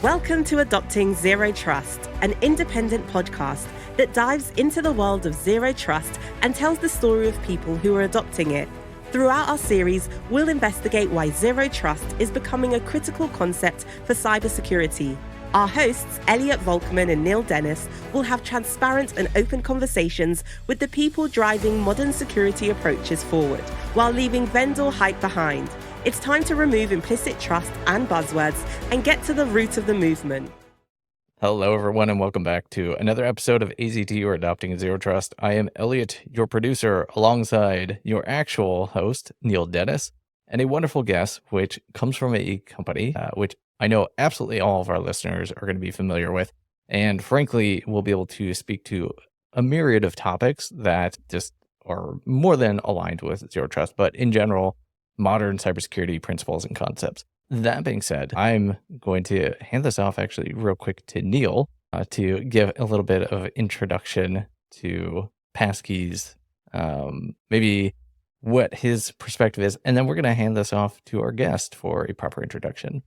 Welcome to Adopting Zero Trust, an independent podcast that dives into the world of zero trust and tells the story of people who are adopting it. Throughout our series, we'll investigate why zero trust is becoming a critical concept for cybersecurity. Our hosts, Elliot Volkman and Neil Dennis, will have transparent and open conversations with the people driving modern security approaches forward, while leaving vendor hype behind. It's time to remove implicit trust and buzzwords and get to the root of the movement. Hello, everyone, and welcome back to another episode of AZT, or Adopting Zero Trust. I am Elliot, your producer, alongside your actual host, Neil Dennis, and a wonderful guest, which comes from a company which I know absolutely all of our listeners are going to be familiar with, and frankly, we'll be able to speak to a myriad of topics that just are more than aligned with zero trust, but in general, modern cybersecurity principles and concepts. That being said, I'm going to hand this off actually real quick to Neil to give a little bit of introduction to passkeys, maybe what his perspective is, and then we're going to hand this off to our guest for a proper introduction.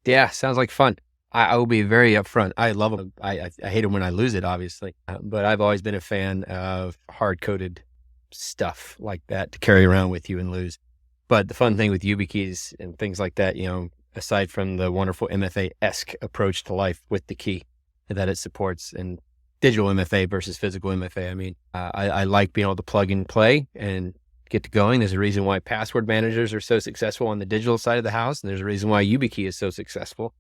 Yeah, sounds like fun. I will be very upfront. I love them. I hate them when I lose it, obviously, but I've always been a fan of hard-coded stuff like that to carry around with you and lose. But the fun thing with Yubikeys and things like that, aside from the wonderful MFA-esque approach to life with the key that it supports and digital MFA versus physical MFA, I like being able to plug and play and get to going. There's a reason why password managers are so successful on the digital side of the house, and there's a reason why Yubikey is so successful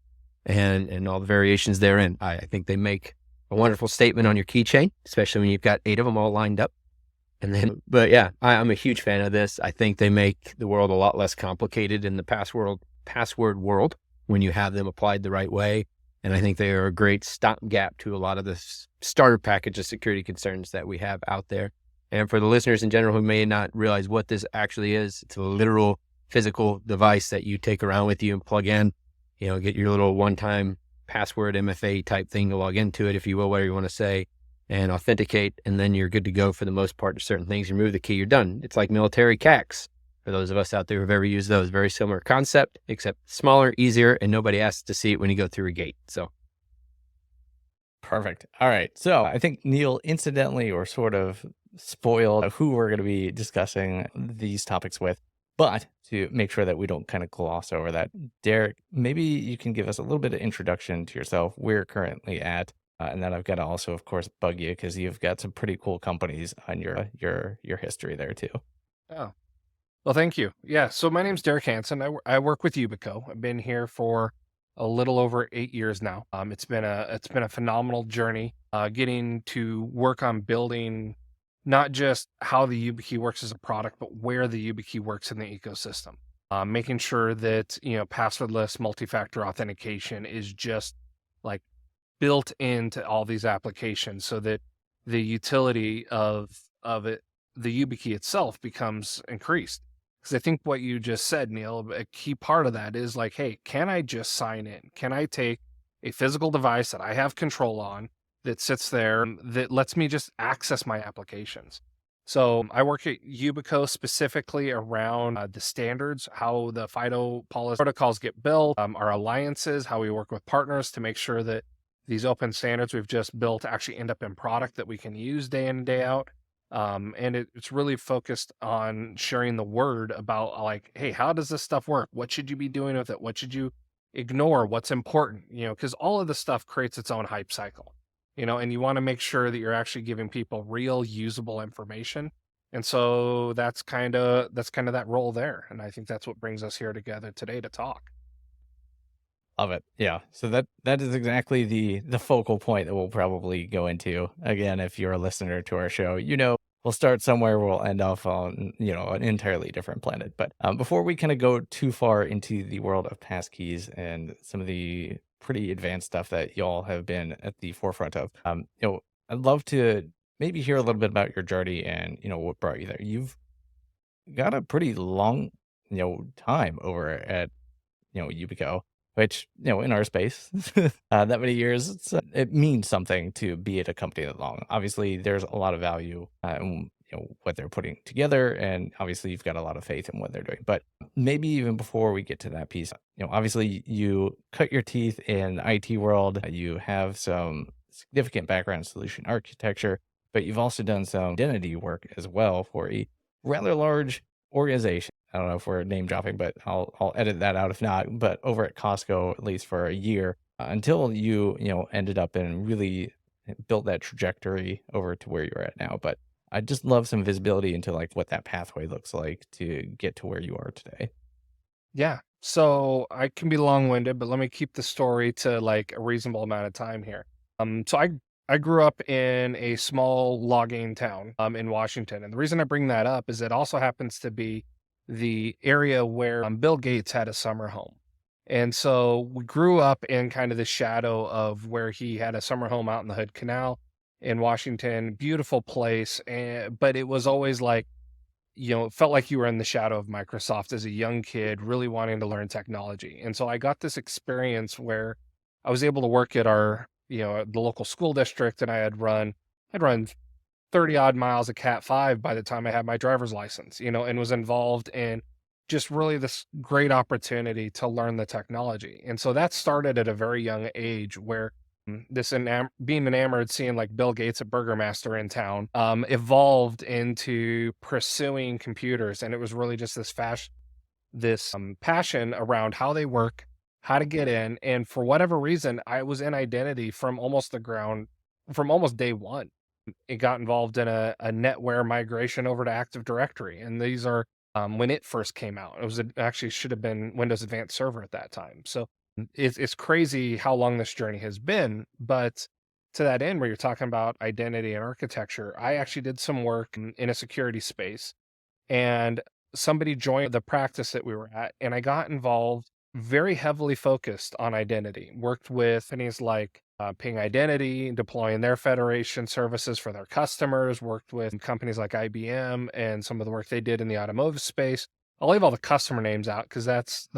and all the variations therein. I think they make a wonderful statement on your keychain, especially when you've got 8 of them all lined up. But yeah, I'm a huge fan of this. I think they make the world a lot less complicated in the password world when you have them applied the right way. And I think they are a great stopgap to a lot of the starter package of security concerns that we have out there. And for the listeners in general who may not realize what this actually is, it's a literal physical device that you take around with you and plug in, get your little one-time password MFA type thing to log into it, if you will, whatever you want to say, and authenticate, and then you're good to go for the most part to certain things. You remove the key, you're done. It's like military CACs. For those of us out there who've ever used those, very similar concept, except smaller, easier, and nobody asks to see it when you go through a gate. So. Perfect. All right. So I think Neil incidentally or sort of spoiled who we're going to be discussing these topics with. But to make sure that we don't kind of gloss over that, Derek, maybe you can give us a little bit of introduction to yourself, where you're currently at. And then I've got to also, of course, bug you because you've got some pretty cool companies on your history there too. Oh, well, thank you. Yeah. So my name's Derek Hanson. I work with Yubico. I've been here for a little over 8 years now. It's been a phenomenal journey, getting to work on building not just how the Yubikey works as a product, but where the Yubikey works in the ecosystem. Making sure that passwordless multifactor authentication is just like built into all these applications, so that the utility of it, the Yubikey itself, becomes increased. Because I think what you just said, Neil, a key part of that is like, hey, can I just sign in? Can I take a physical device that I have control on that sits there that lets me just access my applications? So I work at Yubico specifically around the standards, how the FIDO policy protocols get built, our alliances, how we work with partners to make sure that these open standards we've just built actually end up in product that we can use day in and day out. And it's really focused on sharing the word about like, hey, how does this stuff work? What should you be doing with it? What should you ignore? What's important? Because all of this stuff creates its own hype cycle, and you want to make sure that you're actually giving people real usable information. And so that's kind of that role there. And I think that's what brings us here together today to talk. Love it. Yeah. So that is exactly the focal point that we'll probably go into. Again, if you're a listener to our show, we'll start somewhere, we'll end off on, an entirely different planet. But before we kind of go too far into the world of passkeys and some of the pretty advanced stuff that y'all have been at the forefront of, I'd love to maybe hear a little bit about your journey and, what brought you there. You've got a pretty long, time over at, Yubico, which, in our space, that many years, it means something to be at a company that long. Obviously, there's a lot of value, and, what they're putting together, and obviously you've got a lot of faith in what they're doing. But maybe even before we get to that piece, obviously you cut your teeth in the IT world. You have some significant background in solution architecture, but you've also done some identity work as well for a rather large organization. I don't know if we're name dropping, but I'll edit that out if not. But over at Costco, at least for a year, until you ended up and really built that trajectory over to where you're at now. But I just love some visibility into like what that pathway looks like to get to where you are today. Yeah. So I can be long-winded, but let me keep the story to like a reasonable amount of time here. So I grew up in a small logging town in Washington, and the reason I bring that up is it also happens to be the area where Bill Gates had a summer home. And so we grew up in kind of the shadow of where he had a summer home out in the Hood Canal in Washington. Beautiful place, but it was always like, it felt like you were in the shadow of Microsoft as a young kid, really wanting to learn technology. And so I got this experience where I was able to work at the local school district, and I'd run 30 odd miles of Cat 5 by the time I had my driver's license, and was involved in just really this great opportunity to learn the technology. And so that started at a very young age where being enamored, seeing like Bill Gates, a Burger Master in town, evolved into pursuing computers. And it was really just this passion around how they work, how to get in. And for whatever reason, I was in identity from almost day one. It got involved in a NetWare migration over to Active Directory. And these are when it first came out. Actually should have been Windows Advanced Server at that time. So it's crazy how long this journey has been. But to that end, where you're talking about identity and architecture, I actually did some work in a security space, and somebody joined the practice that we were at, and I got involved, very heavily focused on identity. Worked with companies like Ping Identity, deploying their federation services for their customers. Worked with companies like IBM and some of the work they did in the automotive space. I'll leave all the customer names out because that's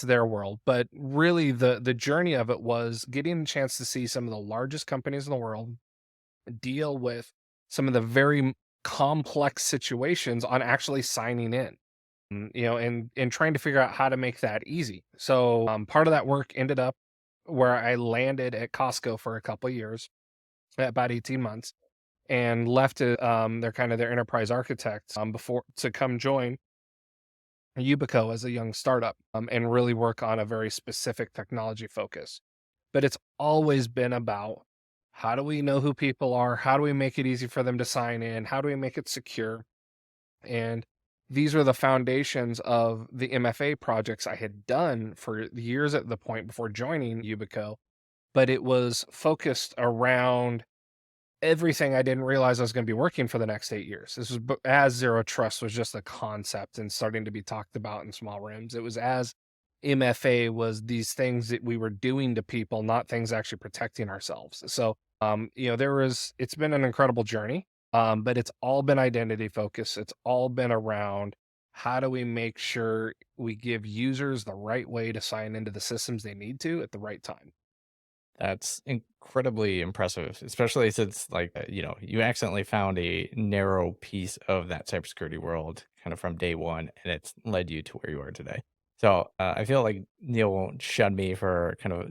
their world. But really, the journey of it was getting a chance to see some of the largest companies in the world deal with some of the very complex situations on actually signing in. And trying to figure out how to make that easy. So part of that work ended up where I landed at Costco for a couple of years, about 18 months, and left their enterprise architect before to come join Yubico as a young startup and really work on a very specific technology focus. But it's always been about, how do we know who people are? How do we make it easy for them to sign in? How do we make it secure? And these are the foundations of the MFA projects I had done for years at the point before joining Yubico, but it was focused around everything I didn't realize I was going to be working for the next 8 years. This was as Zero Trust was just a concept and starting to be talked about in small rooms. It was as MFA was these things that we were doing to people, not things actually protecting ourselves. So, it's been an incredible journey. But it's all been identity focused. It's all been around, how do we make sure we give users the right way to sign into the systems they need to at the right time? That's incredibly impressive, especially since you accidentally found a narrow piece of that cybersecurity world kind of from day one, and it's led you to where you are today. So I feel like Neil won't shun me for kind of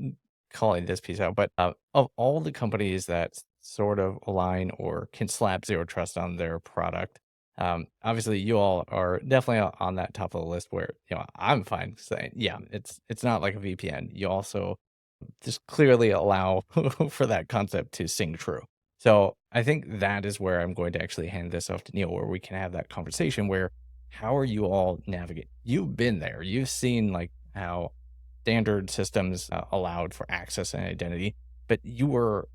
calling this piece out, but of all the companies that sort of align or can slap Zero Trust on their product, obviously you all are definitely on that top of the list where, I'm fine saying, yeah, it's not like a VPN. You also just clearly allow for that concept to sing true. So I think that is where I'm going to actually hand this off to Neil, where we can have that conversation where, how are you all navigating? You've been there. You've seen like how standard systems allowed for access and identity, but you were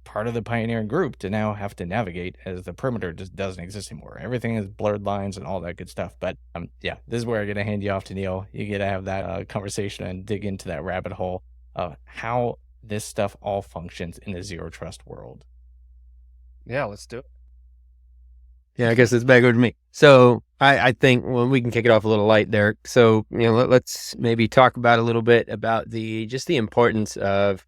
part of the pioneering group to now have to navigate as the perimeter just doesn't exist anymore. Everything is blurred lines and all that good stuff. But this is where I'm going to hand you off to Neil. You get to have that conversation and dig into that rabbit hole of how this stuff all functions in the Zero Trust world. Yeah, let's do it. Yeah, I guess it's back over to me. So I think, well, we can kick it off a little light there. So, let's maybe talk about a little bit about the importance of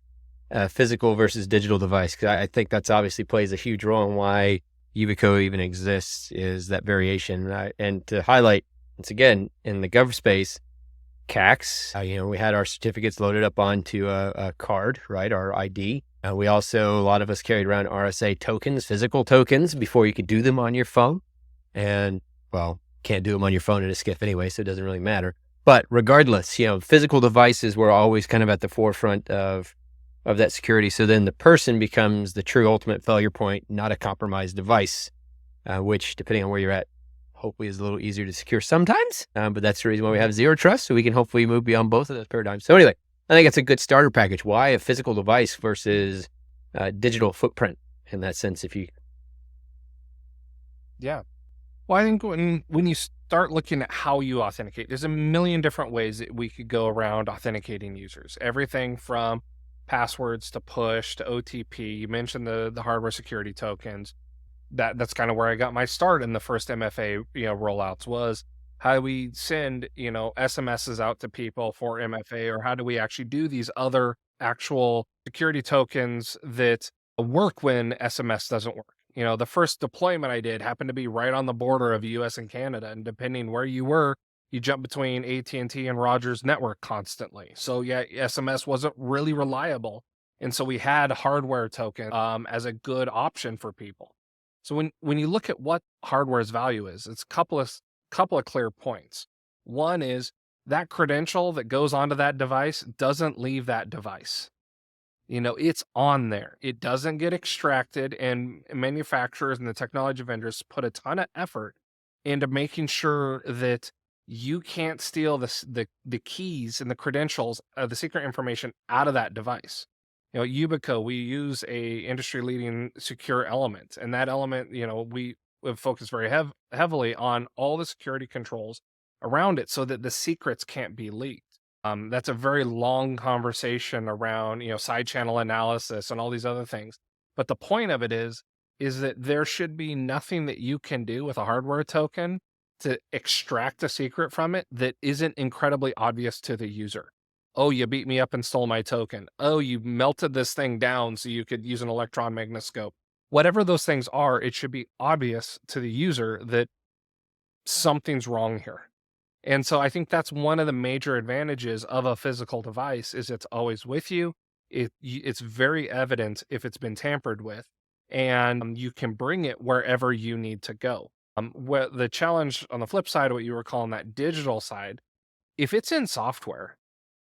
physical versus digital device. Because I think that's obviously plays a huge role in why Yubico even exists is that variation. And to highlight, once again, in the gov space, CACs, we had our certificates loaded up onto a card, right? Our ID. We also, a lot of us carried around RSA tokens, physical tokens, before you could do them on your phone. And, well, can't do them on your phone in a SCIF anyway, so it doesn't really matter. But regardless, physical devices were always kind of at the forefront of that security. So then the person becomes the true ultimate failure point, not a compromised device, which, depending on where you're at, hopefully is a little easier to secure sometimes. But that's the reason why we have zero trust, so we can hopefully move beyond both of those paradigms. So anyway, I think it's a good starter package. Why a physical device versus digital footprint in that sense? Yeah. Well, I think when you start looking at how you authenticate, there's a million different ways that we could go around authenticating users. Everything from passwords to push to OTP. You mentioned the hardware security tokens. That's kind of where I got my start in the first MFA rollouts, was how do we send SMSs out to people for MFA, or how do we actually do these other actual security tokens that work when SMS doesn't work. The first deployment I did happened to be right on the border of US and Canada, and depending where you were, you jump between AT&T and Rogers network constantly. So yeah, SMS wasn't really reliable, and so we had hardware token as a good option for people. So when you look at what hardware's value is, it's a couple of clear points. One is that credential that goes onto that device doesn't leave that device. It's on there. It doesn't get extracted, and manufacturers and the technology vendors put a ton of effort into making sure that you can't steal the keys and the credentials, the secret information out of that device. At Yubico, we use a industry-leading secure element, and that element, we have focused very heavily on all the security controls around it so that the secrets can't be leaked. That's a very long conversation around, side channel analysis and all these other things. But the point of it is that there should be nothing that you can do with a hardware token to extract a secret from it that isn't incredibly obvious to the user. Oh, you beat me up and stole my token. Oh, you melted this thing down so you could use an electron magnoscope. Whatever those things are, it should be obvious to the user that something's wrong here. And so I think that's one of the major advantages of a physical device, is it's always with you. It's very evident if it's been tampered with, and you can bring it wherever you need to go. The challenge on the flip side of what you were calling that digital side, if it's in software,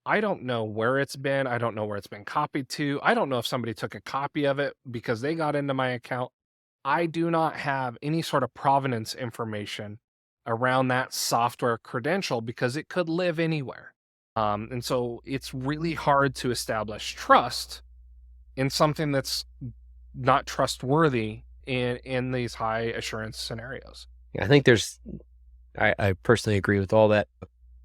I don't know where it's been. I don't know where it's been copied to. I don't know if somebody took a copy of it because they got into my account. I do not have any sort of provenance information around that software credential because it could live anywhere. And so it's really hard to establish trust in something that's not trustworthy in these high assurance scenarios. I think I personally agree with all that.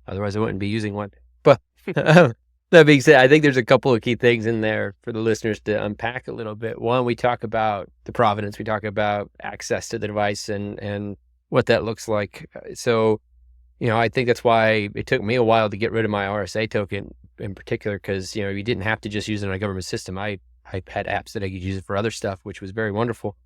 Otherwise I wouldn't be using one. But that being said, I think there's a couple of key things in there for the listeners to unpack a little bit. One, we talk about the provenance. We talk about access to the device and what that looks like. So, I think that's why it took me a while to get rid of my RSA token in particular, because, you didn't have to just use it on a government system. I had apps that I could use it for other stuff, which was very wonderful.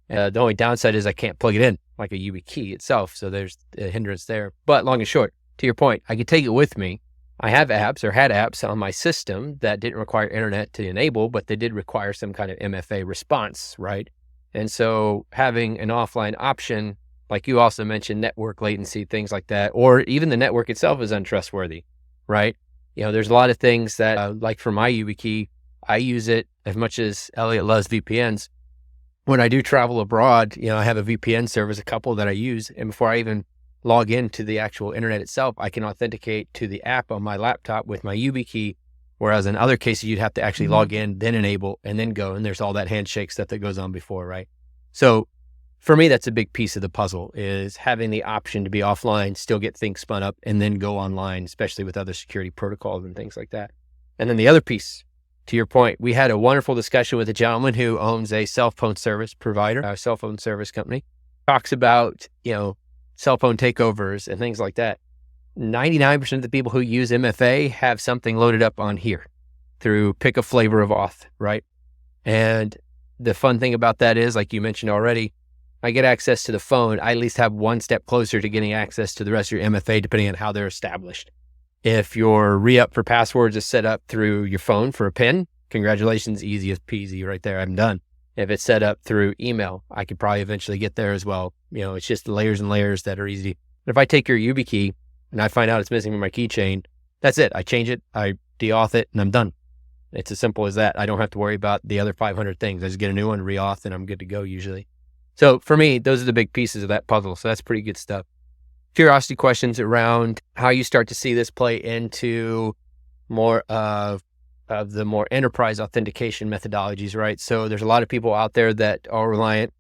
The only downside is I can't plug it in like a YubiKey itself. So there's a hindrance there. But long and short, to your point, I could take it with me. I have apps or had apps on my system that didn't require internet to enable, but they did require some kind of MFA response, right? And so having an offline option, like you also mentioned, network latency, things like that, or even the network itself is untrustworthy, right? There's a lot of things that, like for my YubiKey, I use it as much as Elliot loves VPNs. When I do travel abroad, I have a VPN service, a couple that I use, and before I even log into the actual internet itself, I can authenticate to the app on my laptop with my YubiKey, whereas in other cases, you'd have to actually log in, then enable, and then go, and there's all that handshake stuff that goes on before, right? So for me, that's a big piece of the puzzle, is having the option to be offline, still get things spun up, and then go online, especially with other security protocols and things like that. And then the other piece, to your point, we had a wonderful discussion with a gentleman who owns a cell phone service provider, a cell phone service company, talks about, cell phone takeovers and things like that. 99% of the people who use MFA have something loaded up on here through pick a flavor of auth, right? And the fun thing about that is, like you mentioned already, I get access to the phone, I at least have one step closer to getting access to the rest of your MFA, depending on how they're established. If your re-up for passwords is set up through your phone for a PIN, congratulations, easy as peasy right there, I'm done. If it's set up through email, I could probably eventually get there as well. It's just layers and layers that are easy. If I take your Yubikey and I find out it's missing from my keychain, that's it. I change it, I de-auth it, and I'm done. It's as simple as that. I don't have to worry about the other 500 things. I just get a new one, re-auth, and I'm good to go usually. So for me, those are the big pieces of that puzzle. So that's pretty good stuff. Curiosity questions around how you start to see this play into more of the more enterprise authentication methodologies, right? So there's a lot of people out there that are reliant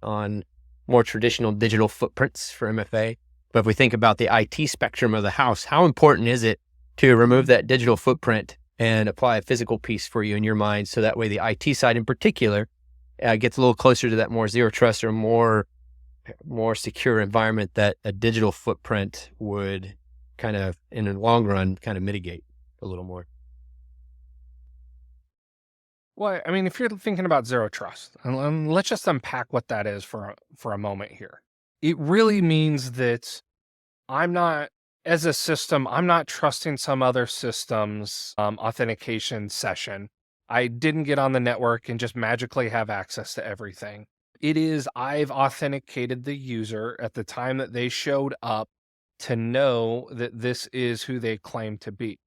on more traditional digital footprints for MFA. But if we think about the IT spectrum of the house, how important is it to remove that digital footprint and apply a physical piece for you in your mind? So that way the IT side in particular gets a little closer to that more zero trust or more secure environment that a digital footprint would kind of, in the long run, kind of mitigate a little more. Well, I mean, if you're thinking about zero trust, and let's just unpack what that is for a moment here. It really means that as a system, I'm not trusting some other system's authentication session. I didn't get on the network and just magically have access to everything. It is, I've authenticated the user at the time that they showed up to know that this is who they claim to be.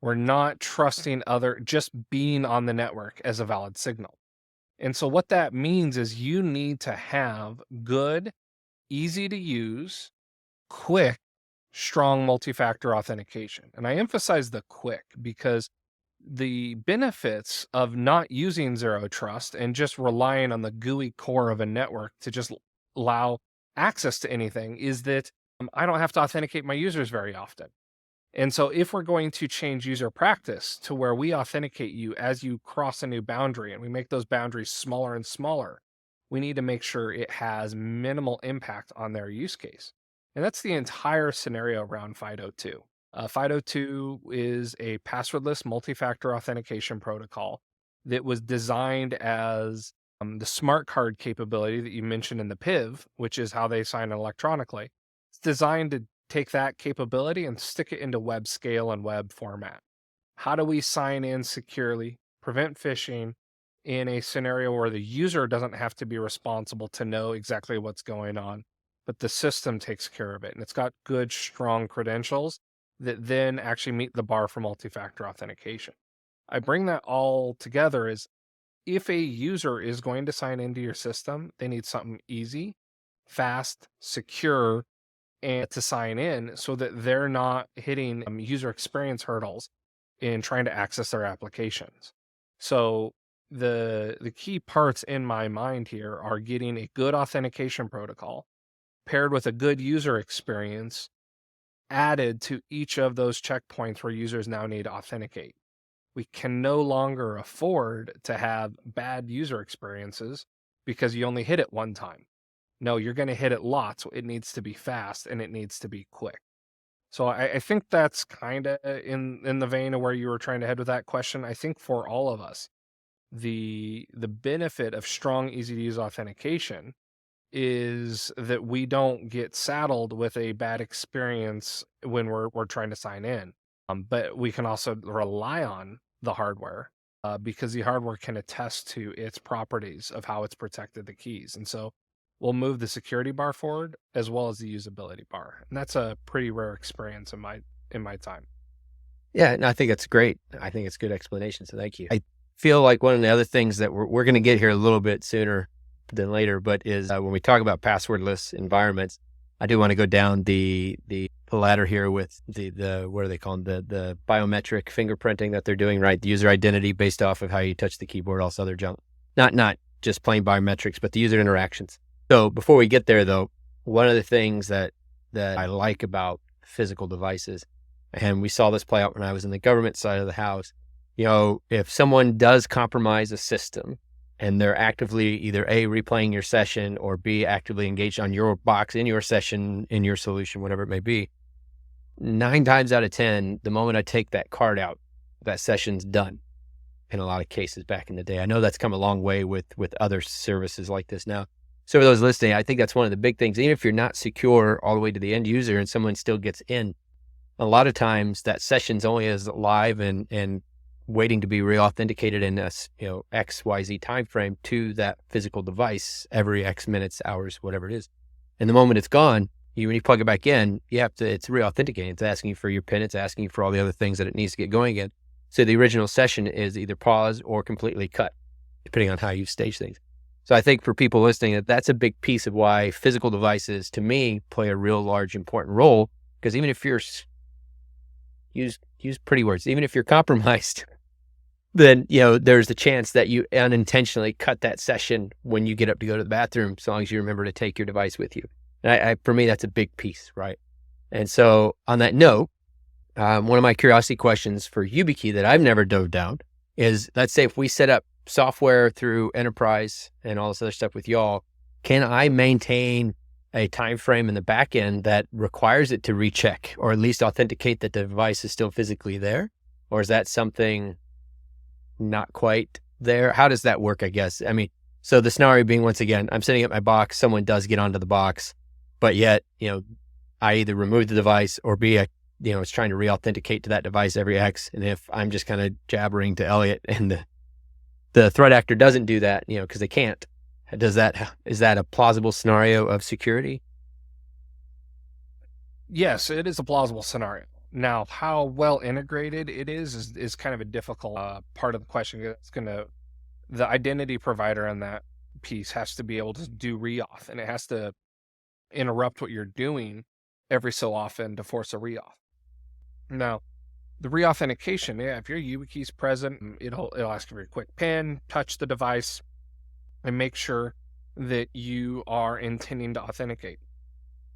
We're not trusting just being on the network as a valid signal. And so what that means is you need to have good, easy to use, quick, strong multi-factor authentication. And I emphasize the quick because the benefits of not using zero trust and just relying on the GUI core of a network to just allow access to anything is that I don't have to authenticate my users very often. And so if we're going to change user practice to where we authenticate you as you cross a new boundary and we make those boundaries smaller and smaller, we need to make sure it has minimal impact on their use case. And that's the entire scenario around FIDO2. FIDO2 is a passwordless multi-factor authentication protocol that was designed as the smart card capability that you mentioned in the PIV, which is how they sign electronically. It's designed to take that capability and stick it into web scale and web format. How do we sign in securely, prevent phishing in a scenario where the user doesn't have to be responsible to know exactly what's going on, but the system takes care of it? And it's got good, strong credentials that then actually meet the bar for multi-factor authentication. I bring that all together as if a user is going to sign into your system, they need something easy, fast, secure, and to sign in so that they're not hitting user experience hurdles in trying to access their applications. So the key parts in my mind here are getting a good authentication protocol paired with a good user experience added to each of those checkpoints where users now need to authenticate. We can no longer afford to have bad user experiences because you only hit it one time. No, you're going to hit it lots. It needs to be fast and it needs to be quick. So I think that's kind of in the vein of where you were trying to head with that question. I think for all of us, the benefit of strong, easy to use authentication is that we don't get saddled with a bad experience when we're trying to sign in. But we can also rely on the hardware because the hardware can attest to its properties of how it's protected the keys. And so we'll move the security bar forward as well as the usability bar. And that's a pretty rare experience in my time. Yeah, and I think it's great. I think it's a good explanation. So thank you. I feel like one of the other things that we're going to get here a little bit sooner than later, but is when we talk about passwordless environments, I do want to go down the ladder here with the what are they called? The biometric fingerprinting that they're doing, right? The user identity based off of how you touch the keyboard, all this other junk. Not just plain biometrics, but the user interactions. So before we get there though, one of the things that I like about physical devices, and we saw this play out when I was in the government side of the house, if someone does compromise a system and they're actively either A, replaying your session, or B, actively engaged on your box, in your session, in your solution, whatever it may be, 9 times out of 10, the moment I take that card out, that session's done in a lot of cases back in the day. I know that's come a long way with other services like this now. So for those listening, I think that's one of the big things. Even if you're not secure all the way to the end user and someone still gets in, a lot of times that session's only as live and waiting to be re-authenticated in a XYZ time frame to that physical device every X minutes, hours, whatever it is. And the moment it's gone, when you plug it back in, it's re-authenticating. It's asking you for your PIN. It's asking you for all the other things that it needs to get going again. So the original session is either paused or completely cut, depending on how you stage things. So I think for people listening, that's a big piece of why physical devices, to me, play a real large, important role. Because even if you're, use pretty words, even if you're compromised, then, there's the chance that you unintentionally cut that session when you get up to go to the bathroom, as long as you remember to take your device with you. And for me, that's a big piece, right? And so on that note, one of my curiosity questions for Yubikey that I've never dove down is, let's say if we set up software through enterprise and all this other stuff with y'all, can I maintain a time frame in the back end that requires it to recheck or at least authenticate that the device is still physically there? Or is that something not quite there? How does that work, I guess? I mean, so the scenario being, once again, I'm setting up my box, someone does get onto the box, but yet, I either remove the device or B, it's trying to re-authenticate to that device every X. And if I'm just kind of jabbering to Elliot and the threat actor doesn't do that, because they can't, is that a plausible scenario of security? Yes, it is a plausible scenario. Now, how well integrated it is kind of a difficult part of the question. The identity provider on that piece has to be able to do reauth, and it has to interrupt what you're doing every so often to force a reauth. Now, the reauthentication, if your Yubikeys present, it'll ask for your quick PIN, touch the device, and make sure that you are intending to authenticate.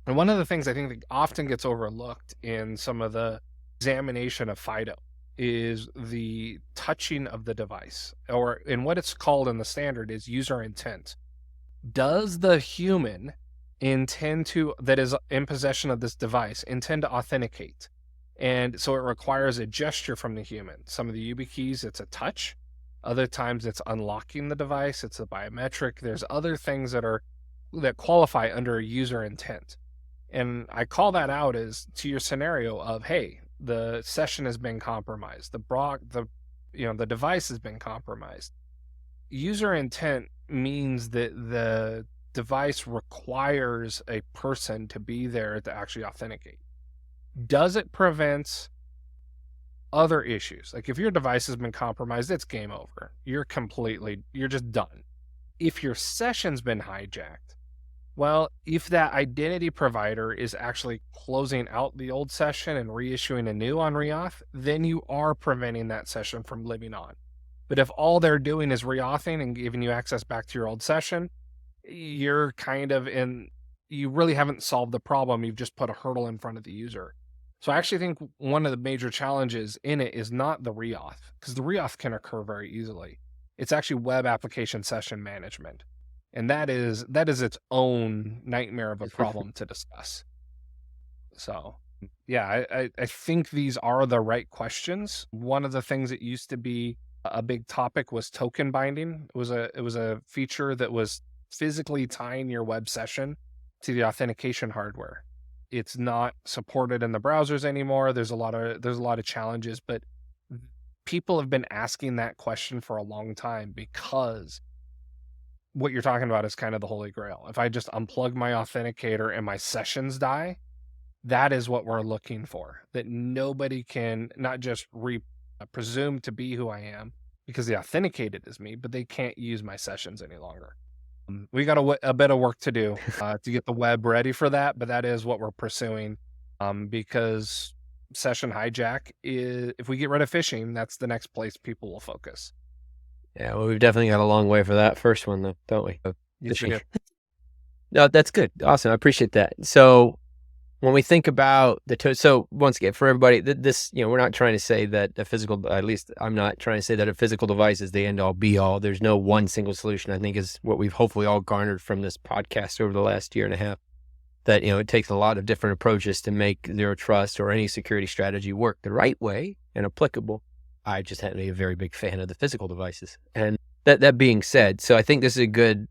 And one of the things I think that often gets overlooked in some of the examination of FIDO is the touching of the device, or in what it's called in the standard is user intent. Does the human that is in possession of this device intend to authenticate? And so it requires a gesture from the human. Some of the Yubikeys, it's a touch. Other times it's unlocking the device. It's a biometric. There's other things that qualify under user intent. And I call that out as to your scenario of, hey, the session has been compromised. The device has been compromised. User intent means that the device requires a person to be there to actually authenticate. Does it prevent other issues? Like if your device has been compromised, it's game over. You're just done. If your session's been hijacked, well, if that identity provider is actually closing out the old session and reissuing a new on reauth, then you are preventing that session from living on. But if all they're doing is reauthing and giving you access back to your old session, you're you really haven't solved the problem. You've just put a hurdle in front of the user. So I actually think one of the major challenges in it is not the reauth, because the reauth can occur very easily. It's actually web application session management. And that is its own nightmare of a problem to discuss. So yeah, I think these are the right questions. One of the things that used to be a big topic was token binding. It was a feature that was physically tying your web session to the authentication hardware. It's not supported in the browsers anymore. There's a lot of challenges, but people have been asking that question for a long time, because what you're talking about is kind of the holy grail. If I just unplug my authenticator and my sessions die, that is what we're looking for. That nobody can not just presume to be who I am because they authenticated as me, but they can't use my sessions any longer. We got a bit of work to do to get the web ready for that, but that is what we're pursuing, because session hijack if we get rid of phishing, that's the next place people will focus. Yeah, well, we've definitely got a long way for that first one, though, don't we? Yes, we do. No, that's good. Awesome. I appreciate that. So when we think about so once again, for everybody, this, we're not trying to say that at least I'm not trying to say that a physical device is the end all be all. There's no one single solution, I think, is what we've hopefully all garnered from this podcast over the last year and a half, that, it takes a lot of different approaches to make zero trust or any security strategy work the right way and applicable. I just happen to be a very big fan of the physical devices. And that being said, so I think this is a good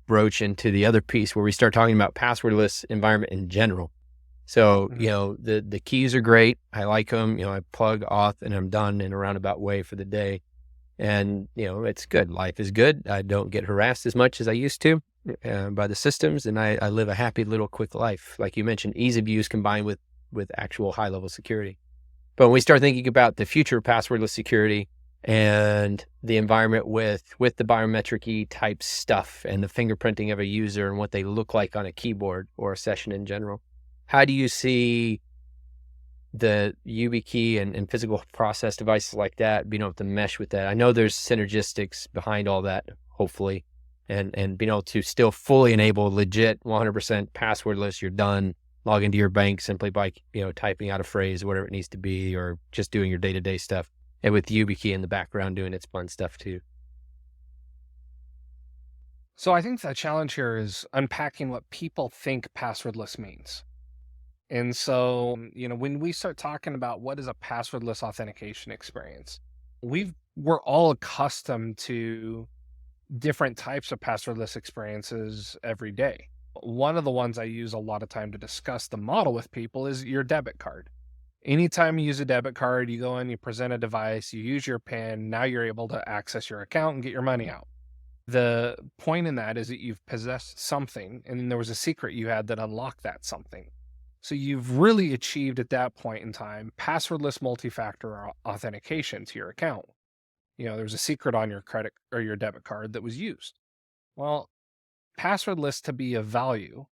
broach into the other piece where we start talking about passwordless environment in general. So, the keys are great. I like them. I plug, auth, and I'm done in a roundabout way for the day. And, it's good. Life is good. I don't get harassed as much as I used to by the systems. And I live a happy little quick life. Like you mentioned, ease of use combined with actual high level security. But when we start thinking about the future of passwordless security and the environment with the biometric type stuff and the fingerprinting of a user and what they look like on a keyboard or a session in general, how do you see the Yubikey and physical process devices like that being able to mesh with that? I know there's synergistics behind all that, hopefully, and being able to still fully enable legit 100% passwordless, you're done, log into your bank simply by, typing out a phrase, whatever it needs to be, or just doing your day-to-day stuff. And with Yubikey in the background doing its fun stuff too. So I think the challenge here is unpacking what people think passwordless means. And so, when we start talking about what is a passwordless authentication experience, we're all accustomed to different types of passwordless experiences every day. One of the ones I use a lot of time to discuss the model with people is your debit card. Anytime you use a debit card, you go in, you present a device, you use your PIN, now you're able to access your account and get your money out. The point in that is that you've possessed something, and then there was a secret you had that unlocked that something. So you've really achieved at that point in time passwordless multifactor authentication to your account. There was a secret on your credit or your debit card that was used. Well, passwordless to be of value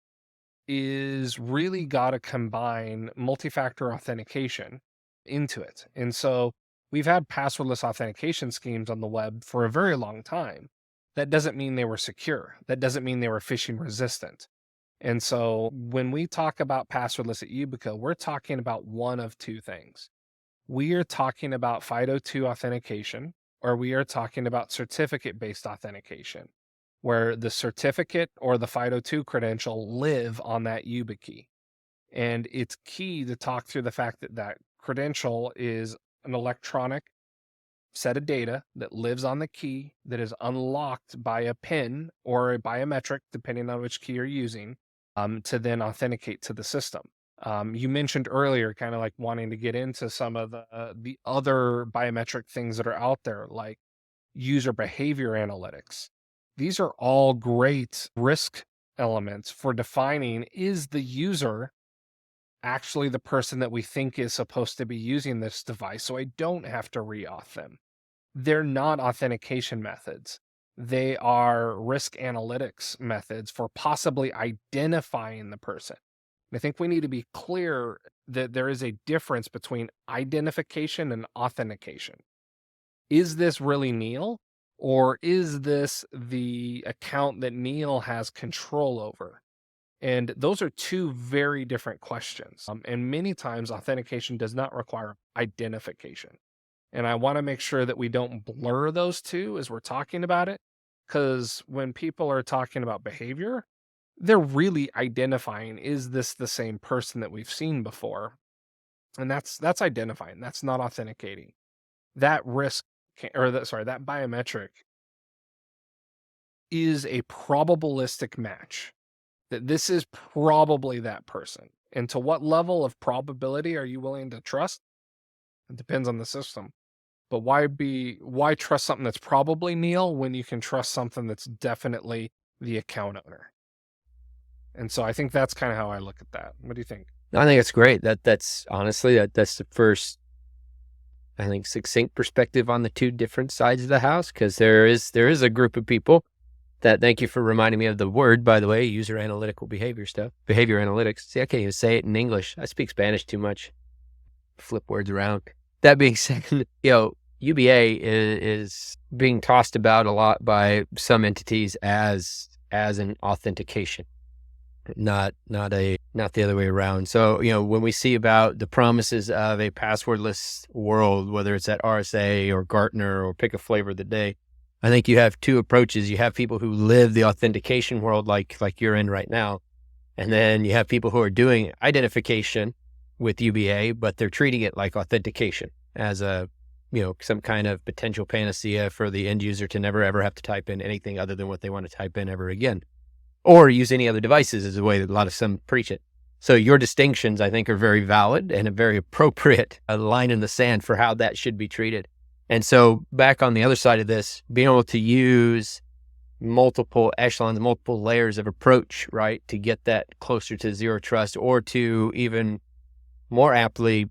is really got to combine multifactor authentication into it. And so we've had passwordless authentication schemes on the web for a very long time. That doesn't mean they were secure. That doesn't mean they were phishing resistant. And so when we talk about passwordless at Yubico, we're talking about one of two things. We are talking about FIDO2 authentication, or we are talking about certificate-based authentication, where the certificate or the FIDO2 credential live on that Yubikey. And it's key to talk through the fact that that credential is an electronic set of data that lives on the key that is unlocked by a PIN or a biometric, depending on which key you're using, to then authenticate to the system. You mentioned earlier kind of like wanting to get into some of the other biometric things that are out there, like user behavior analytics. These are all great risk elements for defining, is the user actually the person that we think is supposed to be using this device, so I don't have to re-auth them. They're not authentication methods. They are risk analytics methods for possibly identifying the person. And I think we need to be clear that there is a difference between identification and authentication. Is this really Neil? Or is this the account that Neil has control over? And those are two very different questions. And many times authentication does not require identification. And I want to make sure that we don't blur those two as we're talking about it, because when people are talking about behavior, they're really identifying, is this the same person that we've seen before? And that's identifying. That's not authenticating. That that biometric is a probabilistic match, that this is probably that person. And to what level of probability are you willing to trust? It depends on the system. But why trust something that's probably Neil when you can trust something that's definitely the account owner? And so I think that's kind of how I look at that. What do you think? I think it's great. That's honestly, that's the first, I think, succinct perspective on the two different sides of the house, because there is a group of people that, thank you for reminding me of the word, by the way, behavior analytics. See, I can't even say it in English. I speak Spanish too much. Flip words around. That being said, UBA is being tossed about a lot by some entities as an authentication, not the other way around. So, when we see about the promises of a passwordless world, whether it's at RSA or Gartner or pick a flavor of the day, I think you have two approaches. You have people who live the authentication world like you're in right now, and then you have people who are doing identification with UBA, but they're treating it like authentication as a some kind of potential panacea for the end user to never ever have to type in anything other than what they want to type in ever again, or use any other devices is the way that a lot of some preach it. So your distinctions, I think, are very valid and a very appropriate line in the sand for how that should be treated. And so back on the other side of this, being able to use multiple echelons, multiple layers of approach, right, to get that closer to zero trust, or to even more aptly,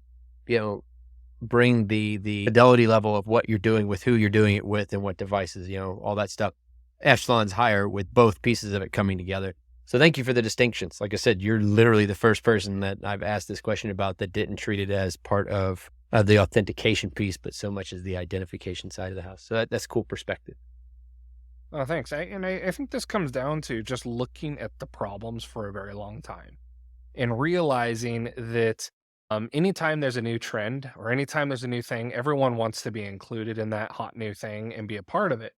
bring the fidelity level of what you're doing with who you're doing it with and what devices, all that stuff, echelons higher with both pieces of it coming together. So thank you for the distinctions. Like I said, you're literally the first person that I've asked this question about that didn't treat it as part of the authentication piece, but so much as the identification side of the house. So that's cool perspective. Oh, thanks. I think this comes down to just looking at the problems for a very long time and realizing that anytime there's a new trend or anytime there's a new thing, everyone wants to be included in that hot new thing and be a part of it.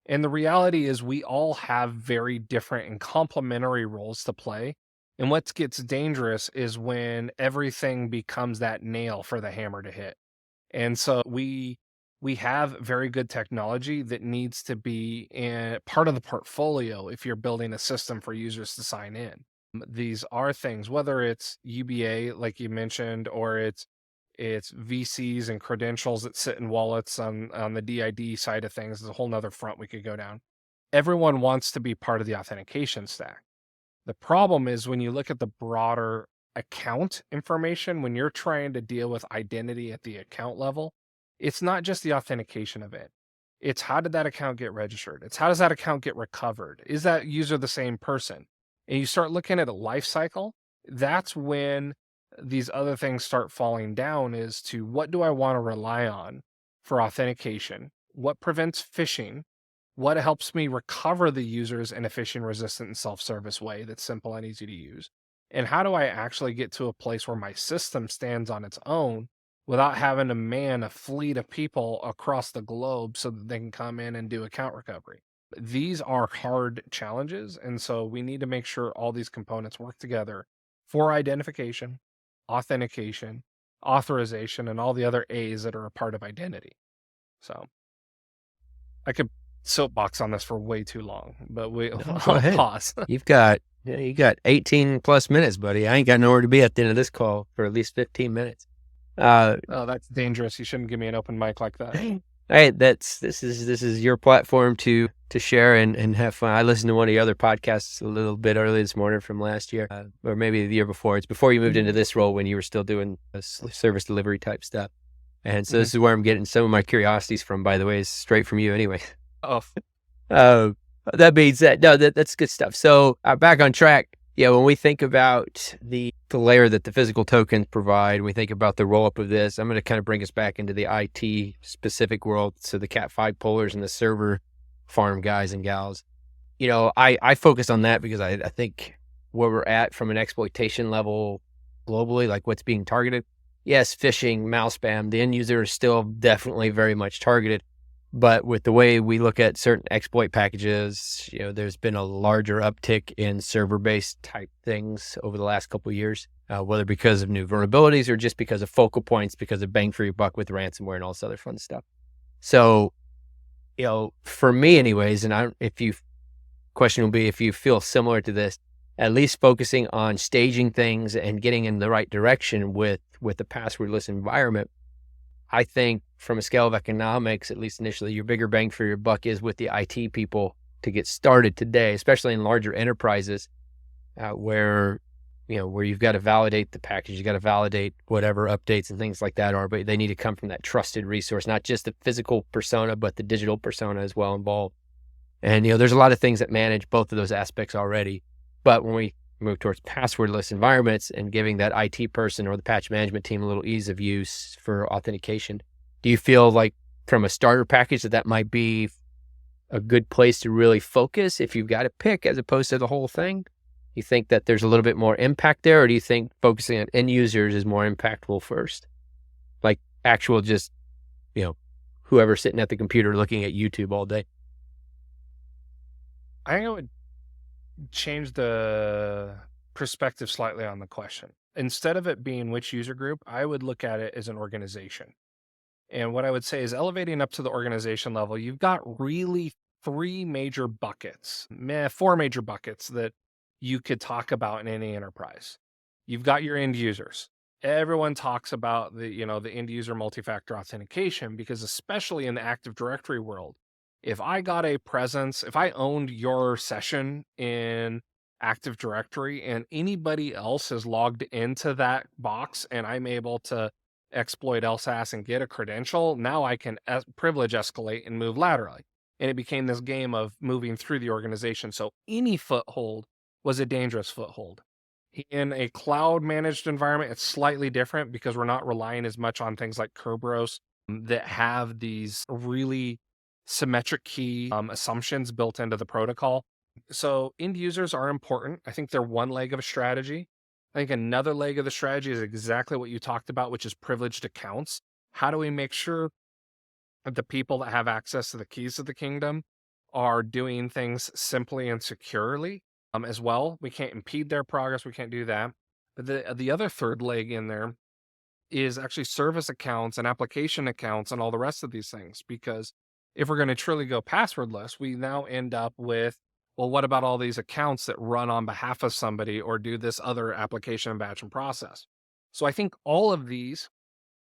And the reality is we all have very different and complementary roles to play. And what gets dangerous is when everything becomes that nail for the hammer to hit. And so we have very good technology that needs to be in part of the portfolio if you're building a system for users to sign in. These are things, whether it's UBA, like you mentioned, or it's VCs and credentials that sit in wallets on the DID side of things. There's a whole nother front we could go down. Everyone wants to be part of the authentication stack. The problem is when you look at the broader account information, when you're trying to deal with identity at the account level, it's not just the authentication of it. It's how did that account get registered? It's how does that account get recovered? Is that user the same person? And you start looking at a life cycle, that's when these other things start falling down as to what do I want to rely on for authentication? What prevents phishing? What helps me recover the users in a phishing resistant and self-service way that's simple and easy to use? And how do I actually get to a place where my system stands on its own without having to man a fleet of people across the globe so that they can come in and do account recovery? These are hard challenges. And so we need to make sure all these components work together for identification, authentication, authorization, and all the other A's that are a part of identity. So I could soapbox on this for way too long, but I'll pause. You got 18 plus minutes, buddy. I ain't got nowhere to be at the end of this call for at least 15 minutes. Oh, that's dangerous. You shouldn't give me an open mic like that. Hey, this is your platform to share and have fun. I listened to one of your other podcasts a little bit early this morning from last year, or maybe the year before. It's before you moved into this role when you were still doing service delivery type stuff. And so this is where I'm getting some of my curiosities from, by the way, is straight from you anyway. Oh. That being said, no, that's good stuff. So back on track. Yeah, when we think about the layer that the physical tokens provide, we think about the roll-up of this, I'm going to kind of bring us back into the IT-specific world, so the Cat5 pullers and the server farm guys and gals. I focus on that because I think where we're at from an exploitation level globally, like what's being targeted, yes, phishing, mouse spam, the end user is still definitely very much targeted. But with the way we look at certain exploit packages, there's been a larger uptick in server-based type things over the last couple of years, whether because of new vulnerabilities or just because of focal points, because of bang for your buck with ransomware and all this other fun stuff. So, for me anyways, and question will be if you feel similar to this, at least focusing on staging things and getting in the right direction with the passwordless environment, I think from a scale of economics, at least initially, your bigger bang for your buck is with the IT people to get started today, especially in larger enterprises where you've got to validate the package, you got to validate whatever updates and things like that are, but they need to come from that trusted resource, not just the physical persona, but the digital persona as well involved. And, there's a lot of things that manage both of those aspects already. But when we move towards passwordless environments and giving that IT person or the patch management team a little ease of use for authentication, do you feel like from a starter package that might be a good place to really focus if you've got to pick as opposed to the whole thing? You think that there's a little bit more impact there, or do you think focusing on end users is more impactful first? Like actual just, whoever sitting at the computer looking at YouTube all day. I think I would change the perspective slightly on the question. Instead of it being which user group, I would look at it as an organization. And what I would say is elevating up to the organization level, you've got really four major buckets that you could talk about in any enterprise. You've got your end users. Everyone talks about the end user multi-factor authentication, because especially in the Active Directory world, if I owned your session in Active Directory and anybody else has logged into that box and I'm able to exploit LSAS and get a credential, now I can privilege escalate and move laterally. And it became this game of moving through the organization. So any foothold was a dangerous foothold. In a cloud managed environment, it's slightly different because we're not relying as much on things like Kerberos that have these really symmetric key assumptions built into the protocol. So end users are important. I think they're one leg of a strategy. I think another leg of the strategy is exactly what you talked about, which is privileged accounts. How do we make sure that the people that have access to the keys of the kingdom are doing things simply and securely as well? We can't impede their progress. We can't do that. But the other third leg in there is actually service accounts and application accounts and all the rest of these things. Because if we're going to truly go passwordless, we now end up with, well, what about all these accounts that run on behalf of somebody or do this other application and batch and process? So I think all of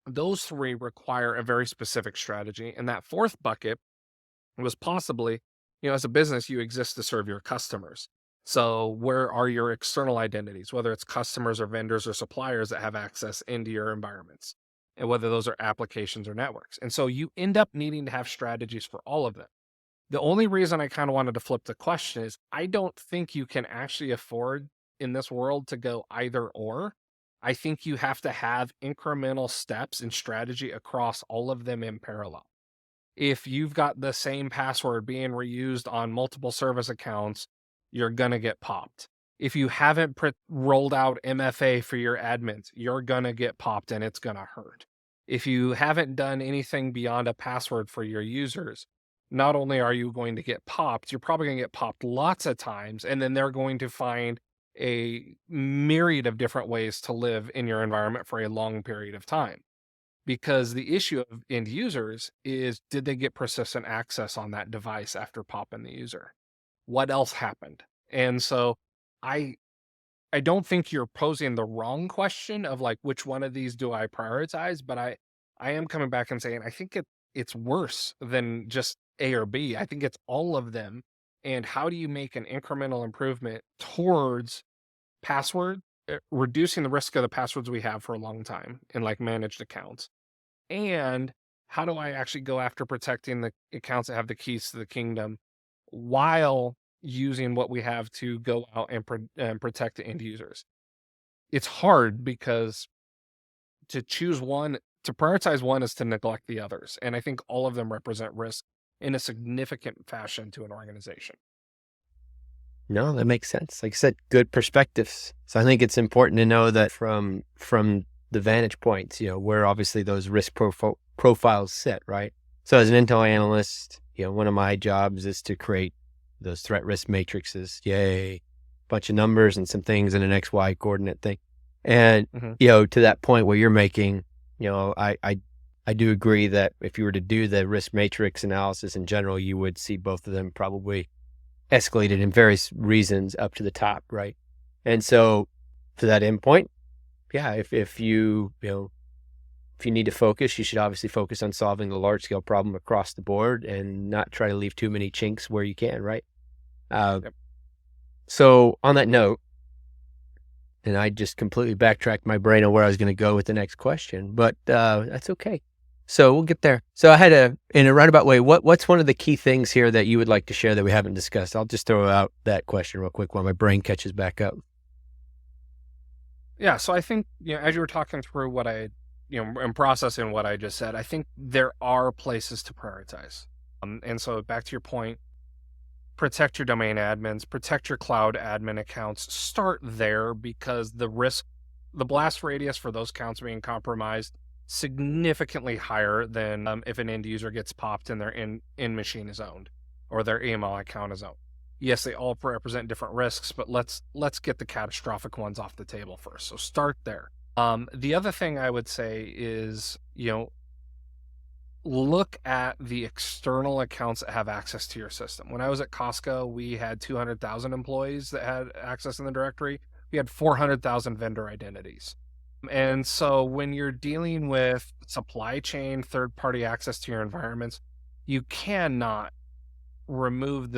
those three require a very specific strategy. And that fourth bucket was possibly, as a business, you exist to serve your customers. So where are your external identities, whether it's customers or vendors or suppliers that have access into your environments, and whether those are applications or networks. And so you end up needing to have strategies for all of them. The only reason I kind of wanted to flip the question is I don't think you can actually afford in this world to go either or. I think you have to have incremental steps and strategy across all of them in parallel. If you've got the same password being reused on multiple service accounts, you're going to get popped. If you haven't rolled out MFA for your admins, you're going to get popped and it's going to hurt. If you haven't done anything beyond a password for your users, not only are you going to get popped, you're probably going to get popped lots of times, and then they're going to find a myriad of different ways to live in your environment for a long period of time. Because the issue of end users is, did they get persistent access on that device after popping the user? What else happened? And so I don't think you're posing the wrong question of like, which one of these do I prioritize? But I am coming back and saying, I think it's worse than just A or B. I think it's all of them. And how do you make an incremental improvement towards reducing the risk of the passwords we have for a long time in like managed accounts? And how do I actually go after protecting the accounts that have the keys to the kingdom while using what we have to go out and protect the end users? It's hard because to prioritize one is to neglect the others. And I think all of them represent risk in a significant fashion to an organization. No, that makes sense. Like I said, good perspectives. So I think it's important to know that from the vantage points, where obviously those risk profiles sit, right? So as an intel analyst, one of my jobs is to create those threat risk matrices. Yay, bunch of numbers and some things in an XY coordinate thing. And, to that point where you're making, I do agree that if you were to do the risk matrix analysis in general, you would see both of them probably escalated in various reasons up to the top, right? And so to that endpoint, yeah, if you need to focus, you should obviously focus on solving the large scale problem across the board and not try to leave too many chinks where you can, right? Yep. So on that note, and I just completely backtracked my brain on where I was going to go with the next question, but that's okay. So we'll get there. So I had in a roundabout way, what's one of the key things here that you would like to share that we haven't discussed? I'll just throw out that question real quick while my brain catches back up. Yeah. So I think, as you were talking through what I, and processing what I just said, I think there are places to prioritize. And so back to your point, protect your domain admins, protect your cloud admin accounts, start there, because the blast radius for those accounts being compromised significantly higher than if an end user gets popped and their in machine is owned or their email account is owned. Yes, they all represent different risks, but let's get the catastrophic ones off the table first. So start there. The other thing I would say is, look at the external accounts that have access to your system. When I was at Costco, we had 200,000 employees that had access in the directory. We had 400,000 vendor identities. And so when you're dealing with supply chain, third-party access to your environments, you cannot remove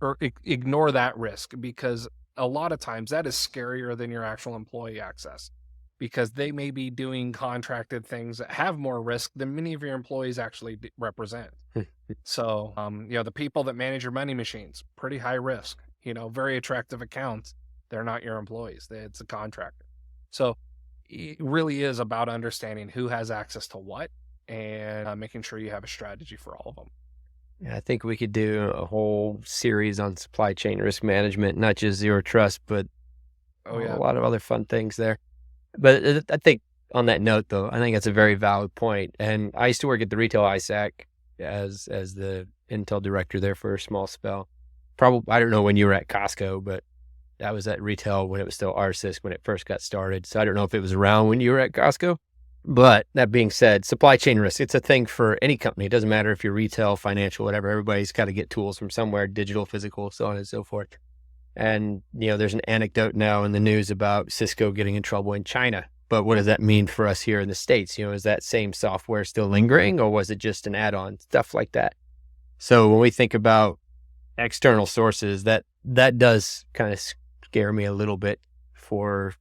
or ignore that risk, because a lot of times that is scarier than your actual employee access, because they may be doing contracted things that have more risk than many of your employees actually represent. So, the people that manage your money machines, pretty high risk, very attractive accounts. They're not your employees. It's a contractor. So it really is about understanding who has access to what, and making sure you have a strategy for all of them. Yeah, I think we could do a whole series on supply chain risk management, not just zero trust, but Oh yeah. a lot of other fun things there. But I think on that note, though, I think that's a very valid point. And I used to work at the retail ISAC as the Intel director there for a small spell. Probably, I don't know when you were at Costco, but I was at retail when it was still RSYS when it first got started. So I don't know if it was around when you were at Costco. But that being said, supply chain risk, it's a thing for any company. It doesn't matter if you're retail, financial, whatever. Everybody's got to get tools from somewhere, digital, physical, so on and so forth. And, there's an anecdote now in the news about Cisco getting in trouble in China. But what does that mean for us here in the States? Is that same software still lingering, or was it just an add-on? Stuff like that. So when we think about external sources, that does kind of scare me a little bit for,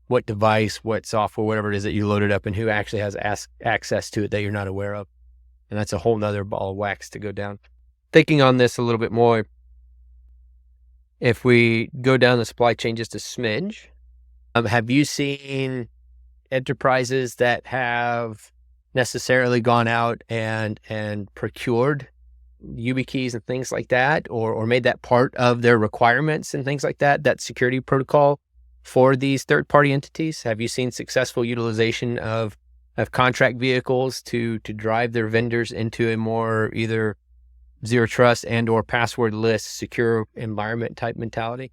what device, what software, whatever it is that you loaded up, and who actually has access to it that you're not aware of. And that's a whole nother ball of wax to go down. Thinking on this a little bit more, if we go down the supply chain just a smidge, have you seen enterprises that have necessarily gone out and procured Yubikeys and things like that, or made that part of their requirements and things like that security protocol for these third-party entities? Have you seen successful utilization of contract vehicles to drive their vendors into a more either zero trust and or passwordless secure environment type mentality?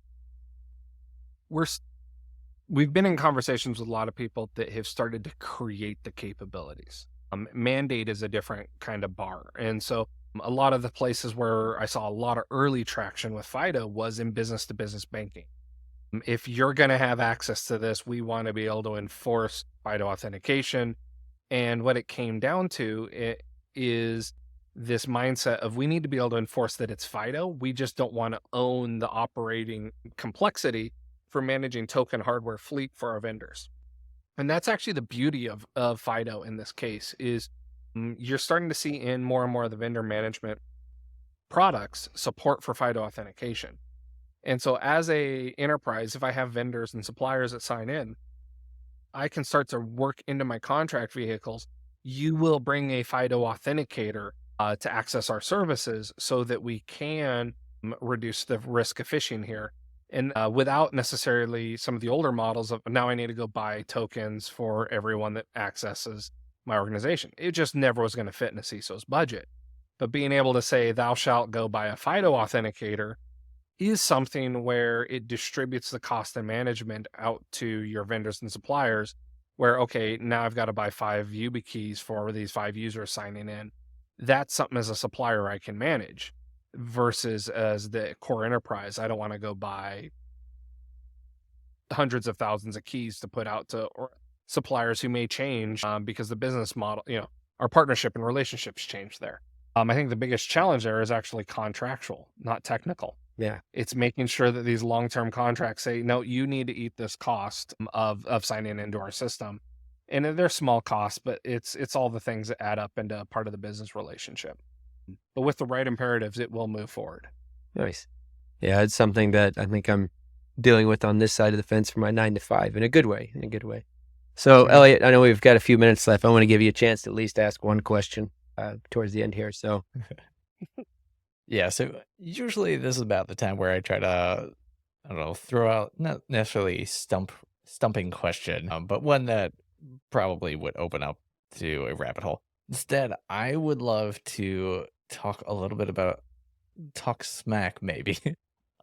We've been in conversations with a lot of people that have started to create the capabilities. Mandate is a different kind of bar. And so a lot of the places where I saw a lot of early traction with FIDO was in business-to-business banking. If you're going to have access to this, we want to be able to enforce FIDO authentication. And what it came down to is this mindset of we need to be able to enforce that it's FIDO. We just don't want to own the operating complexity for managing token hardware fleet for our vendors. And that's actually the beauty of FIDO in this case, is you're starting to see in more and more of the vendor management products support for FIDO authentication. And so as a enterprise, if I have vendors and suppliers that sign in, I can start to work into my contract vehicles. You will bring a FIDO authenticator to access our services so that we can reduce the risk of phishing here. And without necessarily some of the older models of now I need to go buy tokens for everyone that accesses my organization. It just never was going to fit in a CISO's budget. But being able to say, thou shalt go buy a FIDO authenticator is something where it distributes the cost and management out to your vendors and suppliers, where, okay, now I've got to buy 5 Yubikeys for these 5 users signing in. That's something as a supplier I can manage, versus as the core enterprise, I don't want to go buy hundreds of thousands of keys to put out to suppliers who may change because the business model, our partnership and relationships change there. I think the biggest challenge there is actually contractual, not technical. Yeah. It's making sure that these long-term contracts say, no, you need to eat this cost of signing into our system. And they're small costs, but it's all the things that add up into part of the business relationship. But with the right imperatives, it will move forward. Nice. Yeah, it's something that I think I'm dealing with on this side of the fence for my 9 to 5 in a good way. So, Elliot, I know we've got a few minutes left. I want to give you a chance to at least ask one question towards the end here. So, Yeah, so usually this is about the time where I try to, I don't know, throw out not necessarily stumping question, but one that probably would open up to a rabbit hole. Instead, I would love to talk a little bit talk smack maybe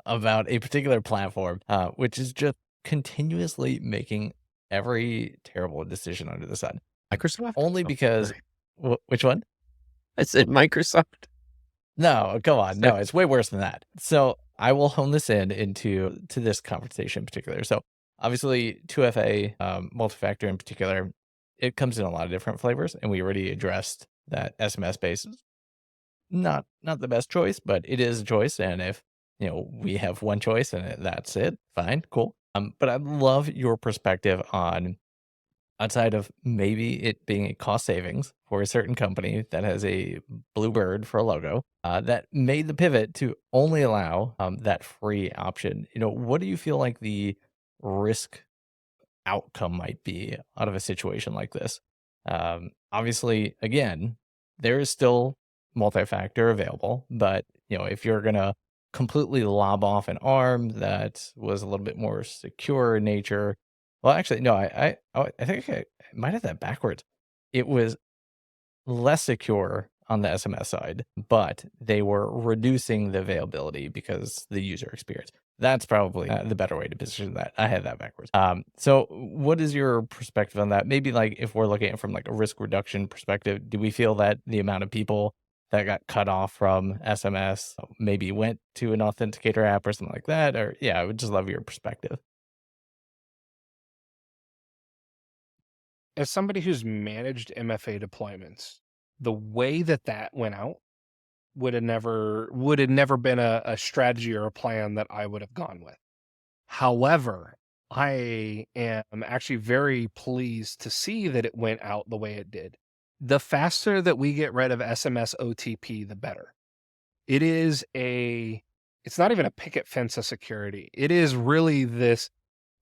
about a particular platform, which is just continuously making every terrible decision under the sun. Microsoft? only Oh, because sorry. which one? I said Microsoft. No, come on. No, it's way worse than that. So I will hone this into this conversation in particular. So obviously 2FA, multifactor in particular, it comes in a lot of different flavors, and we already addressed that SMS based is not the best choice, but it is a choice. And if we have one choice and that's it, fine, cool. But I'd love your perspective on, outside of maybe it being a cost savings for a certain company that has a blue bird for a logo, that made the pivot to only allow that free option. What do you feel like the risk outcome might be out of a situation like this? Obviously, again, there is still multi-factor available, but if you're gonna completely lob off an arm that was a little bit more secure in nature, well, actually, no, I think I might have that backwards. It was less secure on the SMS side, but they were reducing the availability because the user experience. That's probably the better way to position that. I had that backwards. So what is your perspective on that? Maybe like if we're looking at it from like a risk reduction perspective, do we feel that the amount of people that got cut off from SMS maybe went to an authenticator app or something like that? Or yeah, I would just love your perspective. As somebody who's managed MFA deployments, the way that went out would have never been a strategy or a plan that I would have gone with. However, I am actually very pleased to see that it went out the way it did. The faster that we get rid of SMS OTP, the better. It's not even a picket fence of security. It is really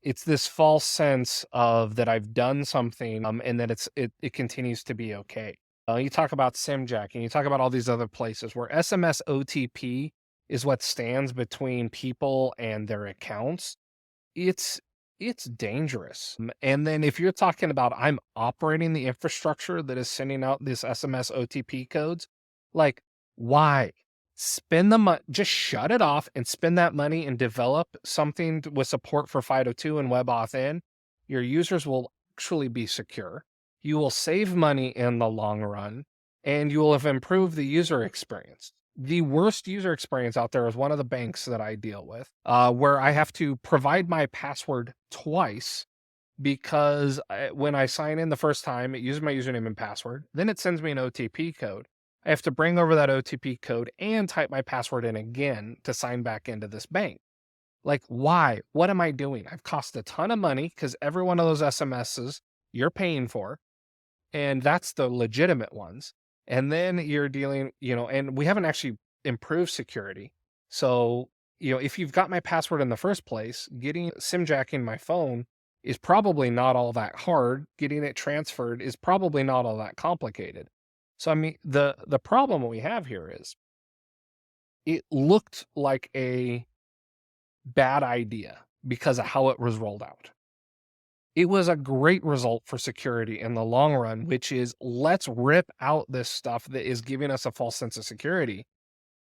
it's this false sense of that I've done something, and that it continues to be okay. You talk about SimJack, and you talk about all these other places where SMS OTP is what stands between people and their accounts. It's dangerous. And then if you're talking about I'm operating the infrastructure that is sending out this SMS OTP codes, like why? Spend the money, just shut it off and spend that money and develop something with support for FIDO2 and WebAuthn. Your users will actually be secure. You will save money in the long run, and you will have improved the user experience. The worst user experience out there is one of the banks that I deal with, where I have to provide my password twice because when I sign in the first time, it uses my username and password. Then it sends me an OTP code. I have to bring over that OTP code and type my password in again to sign back into this bank. Like, why? What am I doing? I've cost a ton of money because every one of those SMSs you're paying for, and that's the legitimate ones. And then you're dealing, and we haven't actually improved security. So, if you've got my password in the first place, getting SimJacking my phone is probably not all that hard. Getting it transferred is probably not all that complicated. So, I mean, the problem we have here is it looked like a bad idea because of how it was rolled out. It was a great result for security in the long run, which is let's rip out this stuff that is giving us a false sense of security.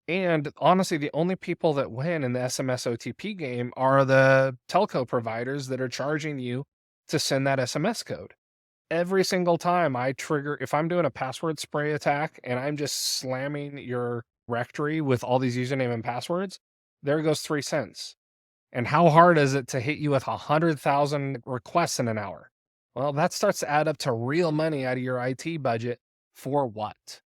And honestly, the only people that win in the SMS OTP game are the telco providers that are charging you to send that SMS code. Every single time if I'm doing a password spray attack and I'm just slamming your directory with all these username and passwords, there goes 3 cents. And how hard is it to hit you with 100,000 requests in an hour? Well, that starts to add up to real money out of your IT budget for what?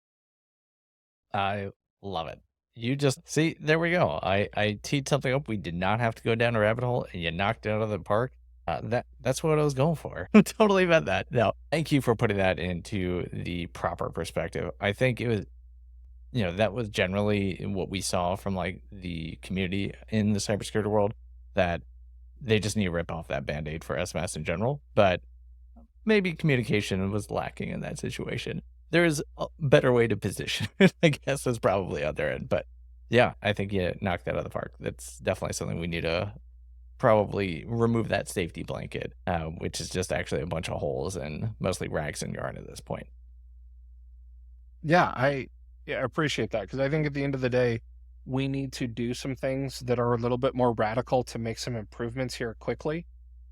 I love it. You just see, there we go. I teed something up. We did not have to go down a rabbit hole, and you knocked it out of the park. That's what I was going for. Totally meant that. No, thank you for putting that into the proper perspective. I think it was, that was generally what we saw from like the community in the cybersecurity world, that they just need to rip off that Band-Aid for SMS in general. But maybe communication was lacking in that situation. There is a better way to position it, I guess, is probably on their end. But yeah, I think you knocked that out of the park. That's definitely something we need to probably remove, that safety blanket, which is just actually a bunch of holes and mostly rags and yarn at this point. Yeah, I appreciate that, because I think at the end of the day, we need to do some things that are a little bit more radical to make some improvements here quickly.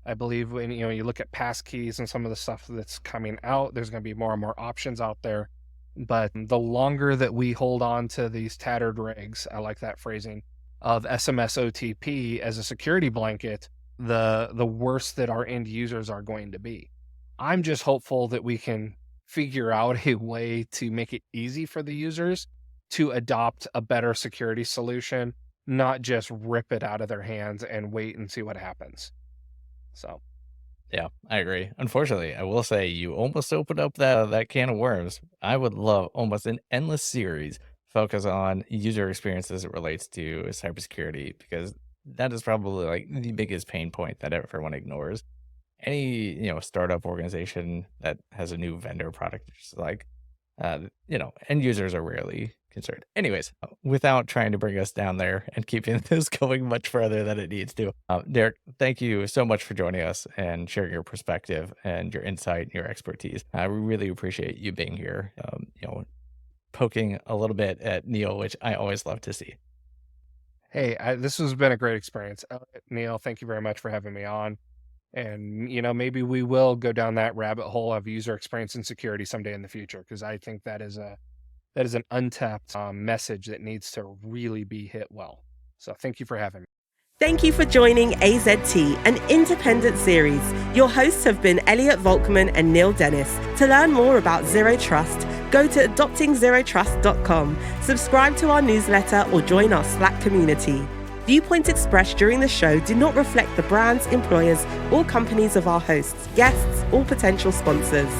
I believe when you look at passkeys and some of the stuff that's coming out, there's going to be more and more options out there. But the longer that we hold on to these tattered rigs, I like that phrasing, of SMS OTP as a security blanket, the worse that our end users are going to be. I'm just hopeful that we can figure out a way to make it easy for the users to adopt a better security solution, not just rip it out of their hands and wait and see what happens. So, Yeah, I agree. Unfortunately, I will say you almost opened up that can of worms. I would love almost an endless series focus on user experience as it relates to cybersecurity, because that is probably like the biggest pain point that everyone ignores. Any, startup organization that has a new vendor product, just like, end users are rarely concerned. Anyways, without trying to bring us down there and keeping this going much further than it needs to, Derek, thank you so much for joining us and sharing your perspective and your insight and your expertise. I really appreciate you being here, poking a little bit at Neil, which I always love to see. hey, this has been a great experience. Neil, thank you very much for having me on. And, maybe we will go down that rabbit hole of user experience and security someday in the future, because I think that is an untapped message that needs to really be hit well. So thank you for having me. Thank you for joining AZT, an independent series. Your hosts have been Elliot Volkman and Neil Dennis. To learn more about Zero Trust, go to adoptingzerotrust.com, subscribe to our newsletter, or join our Slack community. Viewpoints expressed during the show do not reflect the brands, employers, or companies of our hosts, guests, or potential sponsors.